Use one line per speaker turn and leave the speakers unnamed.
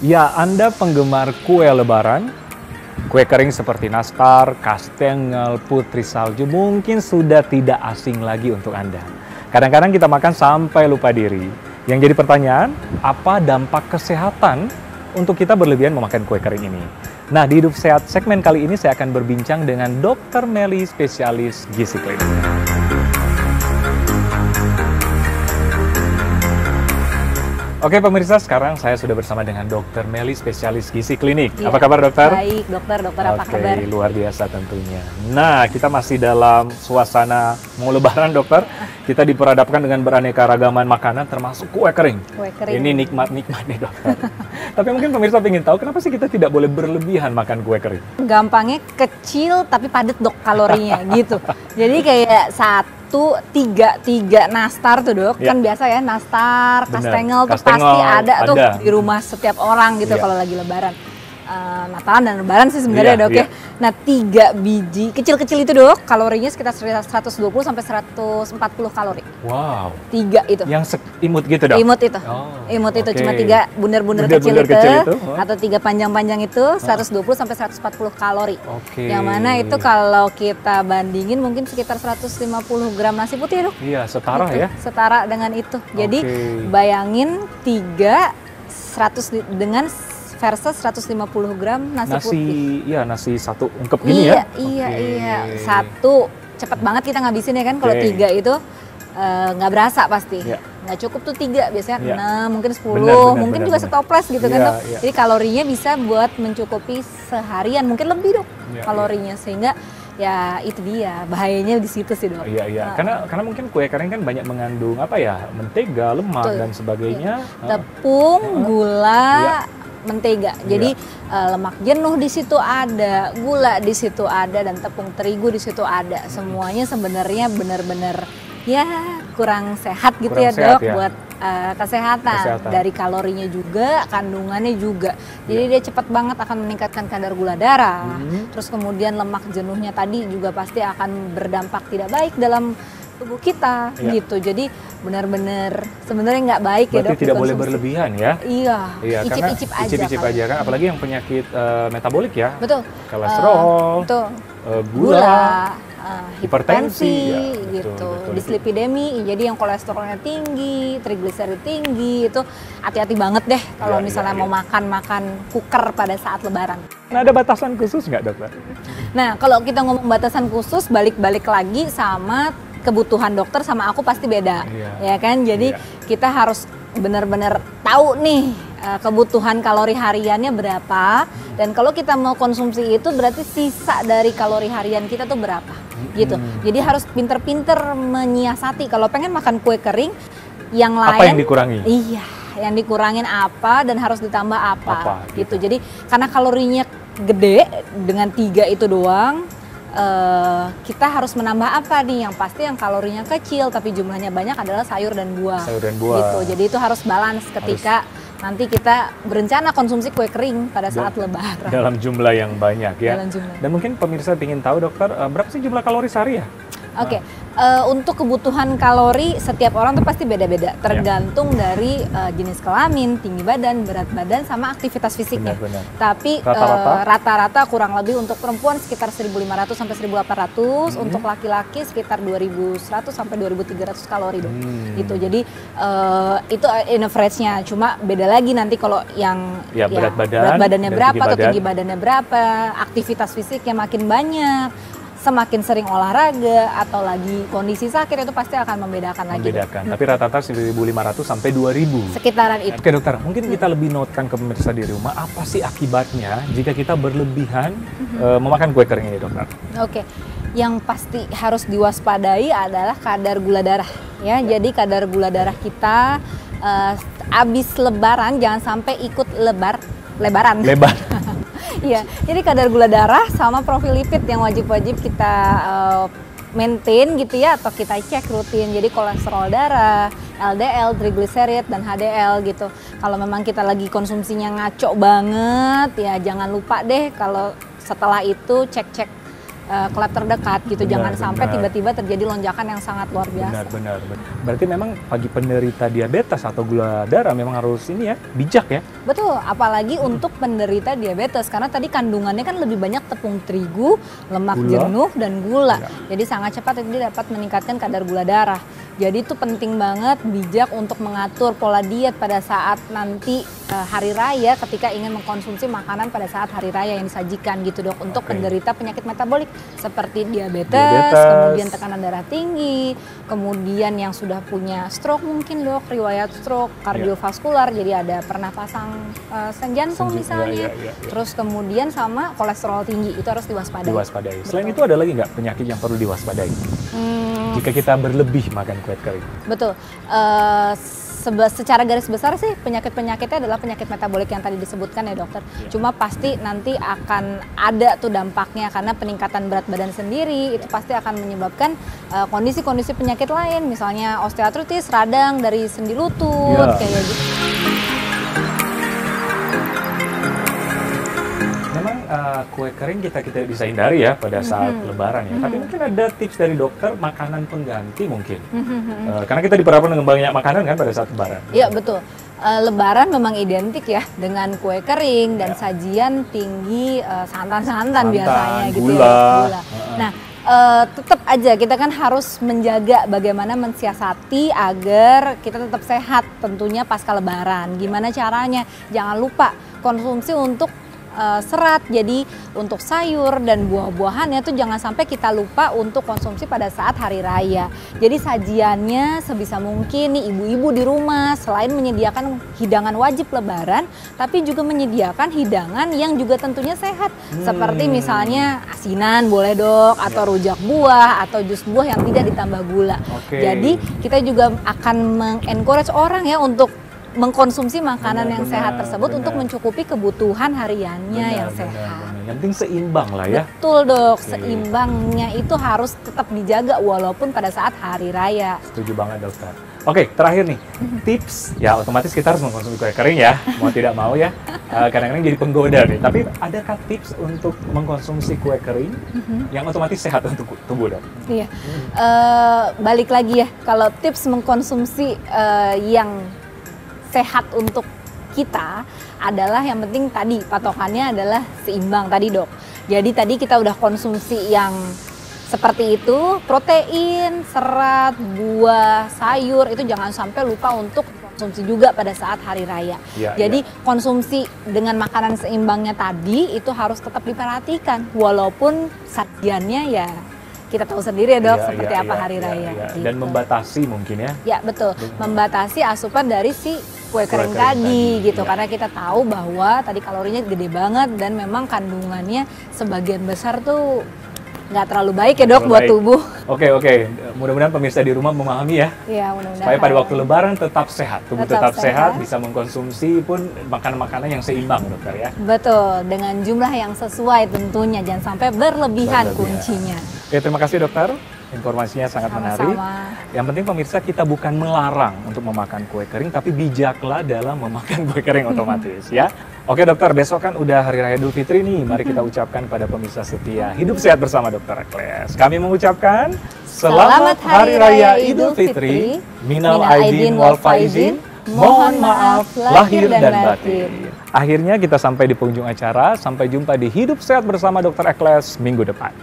Ya, Anda penggemar kue lebaran, kue kering seperti nastar, kastengel, putri salju mungkin sudah tidak asing lagi untuk Anda. Kadang-kadang kita makan sampai lupa diri. Yang jadi pertanyaan, apa dampak kesehatan untuk kita berlebihan memakan kue kering ini? Nah, di Hidup Sehat segmen kali ini saya akan berbincang dengan Dr. Melly, spesialis gizi klinik. Oke pemirsa, sekarang saya sudah bersama dengan Dr. Melly, spesialis gizi klinik. Ya. Apa kabar dokter?
Baik dokter, apa kabar?
Oke, luar biasa tentunya. Nah, kita masih dalam suasana mau lebaran dokter. Kita diperhadapkan dengan beraneka ragaman makanan termasuk kue kering.
Kue kering.
Ini nikmat-nikmat nih dokter. Tapi mungkin pemirsa ingin tahu kenapa sih kita tidak boleh berlebihan makan kue kering?
Gampangnya kecil tapi padat dok kalorinya gitu. Jadi kayak tiga nastar tuh dok,
ya.
Kan biasa ya nastar,
Bener.
kastengel tuh
Kastengel
pasti ada tuh di rumah setiap orang gitu
ya.
Kalau lagi lebaran. Natalan dan lebaran sih sebenarnya dok ya. Nah 3 biji kecil-kecil itu dok, kalorinya sekitar 120 sampai 140 kalori.
Wow.
3 itu.
Yang imut gitu dok?
Imut itu. Imut itu cuma 3 bunder-bunder kecil itu atau 3 panjang-panjang itu 120 sampai 140 kalori. Yang mana itu kalau kita bandingin mungkin sekitar 150 gram nasi putih dok.
Iya, setara
gitu.
Ya.
Setara dengan itu. Jadi bayangin 100 dengan versus 150 gram nasi putih.
Iya, nasi satu ungkep gini ya?
Iya. Satu, cepet banget kita ngabisin ya kan. Kalau 3 itu nggak berasa pasti. Nggak cukup tuh 3, biasanya 6, mungkin 10, mungkin juga setoples gitu kan dok. Jadi kalorinya bisa buat mencukupi seharian, mungkin lebih dok kalorinya. Sehingga ya itu dia, bahayanya di situ sih dok.
Iya. Karena mungkin kue kering kan banyak mengandung mentega, lemak dan sebagainya.
Tepung, gula, mentega. Jadi lemak jenuh di situ ada, gula di situ ada, dan tepung terigu di situ ada. Semuanya sebenarnya benar-benar ya kurang sehat gitu ya dok buat kesehatan. Dari kalorinya juga, kandungannya juga. Jadi dia cepat banget akan meningkatkan kadar gula darah. Terus kemudian lemak jenuhnya tadi juga pasti akan berdampak tidak baik dalam tubuh kita gitu. Jadi benar-benar sebenarnya nggak baik.
Berarti
ya dok,
tidak boleh berlebihan ya?
Iya, icip-icip aja
kan, apalagi yang penyakit metabolik ya.
Betul.
Kolesterol, gula, hipertensi
gitu, dislipidemi. Jadi yang kolesterolnya tinggi, trigliserid tinggi, itu hati-hati banget deh kalau misalnya mau makan kuker pada saat lebaran.
Nah, ada batasan khusus nggak dokter?
Nah, kalau kita ngomong batasan khusus, balik-balik lagi sama kebutuhan dokter sama aku pasti beda, ya kan? Jadi kita harus benar-benar tahu nih kebutuhan kalori hariannya berapa, dan kalau kita mau konsumsi itu berarti sisa dari kalori harian kita tuh berapa, gitu. Jadi harus pinter-pinter menyiasati. Kalau pengen makan kue kering, yang lain
apa yang dikurangi?
Iya, yang dikurangin apa dan harus ditambah apa gitu. Jadi karena kalorinya gede dengan 3 itu doang. Kita harus menambah apa nih? Yang pasti yang kalorinya kecil tapi jumlahnya banyak adalah sayur dan buah. Gitu. Jadi itu harus balance ketika nanti kita berencana konsumsi kue kering pada saat lebaran.
Dalam jumlah yang banyak ya.
Jumlah.
Dan mungkin pemirsa ingin tahu dokter, berapa sih jumlah kalori sehari ya?
Oke. Untuk kebutuhan kalori setiap orang tuh pasti beda-beda, tergantung dari jenis kelamin, tinggi badan, berat badan, sama aktivitas fisiknya.
Benar.
Tapi rata-rata kurang lebih untuk perempuan sekitar 1.500 sampai 1.800, untuk laki-laki sekitar 2.100 sampai 2.300 kalori dong. Gitu. Jadi itu in average-nya. Cuma beda lagi nanti kalau yang
berat
badannya berapa atau tinggi badannya berapa, aktivitas fisiknya makin banyak, semakin sering olahraga atau lagi kondisi sakit, itu pasti akan membedakan lagi.
Tapi rata-rata 1.500 sampai 2.000.
Sekitaran itu.
Oke dokter, mungkin kita lebih notekan ke pemirsa di rumah, apa sih akibatnya jika kita berlebihan memakan kue kering ini dokter? Oke.
Yang pasti harus diwaspadai adalah kadar gula darah ya. Jadi kadar gula darah kita abis lebaran jangan sampai ikut lebaran. Iya, jadi kadar gula darah sama profil lipid yang wajib-wajib kita maintain gitu ya, atau kita cek rutin. Jadi kolesterol darah, LDL, trigliserid, dan HDL gitu. Kalau memang kita lagi konsumsinya ngaco banget ya jangan lupa deh kalau setelah itu cek-cek klub terdekat gitu.
Benar,
Jangan sampai
benar.
tiba-tiba terjadi lonjakan yang sangat luar biasa.
Benar. Berarti memang bagi penderita diabetes atau gula darah memang harus ini ya, bijak ya.
Betul, apalagi untuk penderita diabetes karena tadi kandungannya kan lebih banyak tepung terigu, lemak
Gula.
jenuh dan gula.
Ya.
Jadi sangat cepat jadi dapat meningkatkan kadar gula darah. Jadi itu penting banget bijak untuk mengatur pola diet pada saat nanti hari raya ketika ingin mengkonsumsi makanan pada saat hari raya yang disajikan gitu dok untuk
Oke.
penderita penyakit metabolik seperti diabetes,
Diabetes.
kemudian tekanan darah tinggi, kemudian yang sudah punya stroke mungkin dok, riwayat stroke, kardiovaskular, jadi ada pernah pasang stent jantung misalnya,
Ya.
terus kemudian sama kolesterol tinggi itu harus diwaspadai.
Selain
Betul.
itu ada lagi nggak penyakit yang perlu diwaspadai jika kita berlebih makan kue kering?
Betul. Secara garis besar sih penyakit-penyakitnya adalah penyakit metabolik yang tadi disebutkan ya dokter. Cuma pasti nanti akan ada tuh dampaknya karena peningkatan berat badan sendiri itu pasti akan menyebabkan kondisi-kondisi penyakit lain, misalnya osteoartritis, radang dari sendi lutut kayak gitu.
Memang kue kering kita bisa hindari ya pada saat lebaran ya. Tapi mungkin ada tips dari dokter makanan pengganti mungkin. Karena kita diperhadapkan dengan banyak makanan kan pada saat lebaran.
Iya betul. Lebaran memang identik ya dengan kue kering dan sajian tinggi santan-santan biasanya gitu
gula.
ya. Gula. Nah, tetap aja kita kan harus menjaga bagaimana mensiasati agar kita tetap sehat tentunya pasca lebaran. Gimana caranya? Jangan lupa konsumsi untuk serat, jadi untuk sayur dan buah-buahannya tuh jangan sampai kita lupa untuk konsumsi pada saat hari raya. Jadi sajiannya sebisa mungkin nih ibu-ibu di rumah selain menyediakan hidangan wajib lebaran, tapi juga menyediakan hidangan yang juga tentunya sehat. Seperti misalnya asinan boleh dok, atau rujak buah, atau jus buah yang tidak ditambah gula. Jadi kita juga akan mengencourage orang ya untuk mengkonsumsi makanan yang sehat tersebut untuk mencukupi kebutuhan hariannya yang sehat.
Yang penting seimbang lah ya.
Betul dok, seimbangnya itu harus tetap dijaga walaupun pada saat hari raya.
Setuju banget dokter. Oke, terakhir nih, tips ya otomatis kita harus mengkonsumsi kue kering ya, mau tidak mau ya. Kadang-kadang jadi penggoda nih, tapi adakah tips untuk mengkonsumsi kue kering yang otomatis sehat untuk tubuh dok?
Iya, balik lagi ya, kalau tips mengkonsumsi yang sehat untuk kita adalah yang penting tadi patokannya adalah seimbang tadi dok. Jadi tadi kita udah konsumsi yang seperti itu, protein, serat, buah, sayur itu jangan sampai lupa untuk konsumsi juga pada saat hari raya. Jadi konsumsi dengan makanan seimbangnya tadi itu harus tetap diperhatikan walaupun sajiannya ya kita tahu sendiri ya dok seperti apa hari raya. Gitu.
Dan membatasi mungkin ya. Ya
betul, membatasi asupan dari si kue kering tadi gitu karena kita tahu bahwa tadi kalorinya gede banget dan memang kandungannya sebagian besar tuh nggak terlalu baik ya dok buat tubuh.
Oke, mudah-mudahan pemirsa di rumah memahami ya.
Iya, mudah-mudahan.
Supaya pada waktu lebaran tetap sehat, tubuh tetap sehat, bisa mengkonsumsi pun makanan-makanan yang seimbang dokter ya.
Betul, dengan jumlah yang sesuai tentunya, jangan sampai berlebihan kuncinya.
Oke, terima kasih dokter. Informasinya sangat menarik. Yang penting pemirsa kita bukan melarang untuk memakan kue kering, tapi bijaklah dalam memakan kue kering otomatis ya. Oke dokter, besok kan udah Hari Raya Idul Fitri nih. Mari kita ucapkan pada pemirsa setia, hidup sehat bersama Dr. Ekles. Kami mengucapkan Selamat Hari Raya Idul Fitri. Minal aidin wal faizin. Mohon maaf lahir dan batin. Akhirnya kita sampai di penghujung acara. Sampai jumpa di Hidup Sehat bersama Dr. Ekles minggu depan.